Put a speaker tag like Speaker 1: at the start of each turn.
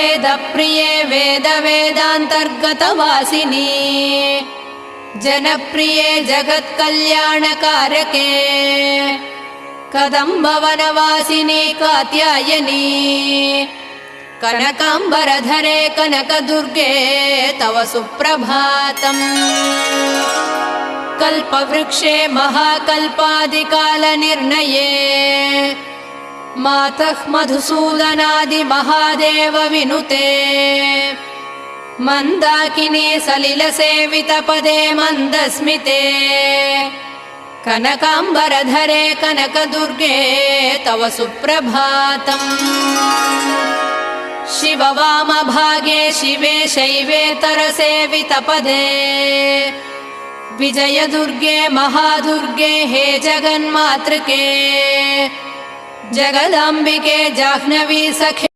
Speaker 1: वेदप्रिये वेदान्तर्गतवासिनी जनप्रिये जगत्कल्याणकारके कदम्बवनवासिनी कात्यायनी कनकाम्बरधरे कनकदुर्गे तव सुप्रभातम्। कल्पवृक्षे महाकल्पादिकालनिर्णये मातः मधुसूदनादि महादेव विनुते मन्दाकिनी सलिलसेवितपदे मन्दस्मिते कनकाम्बरधरे कनकदुर्गे तव सुप्रभातम्। शिववामभागे शिवे शैवेतरसेवितपदे विजयदुर्गे महादुर्गे हे जगन्मातृके जगदाम्बिके जाह्नवी सखे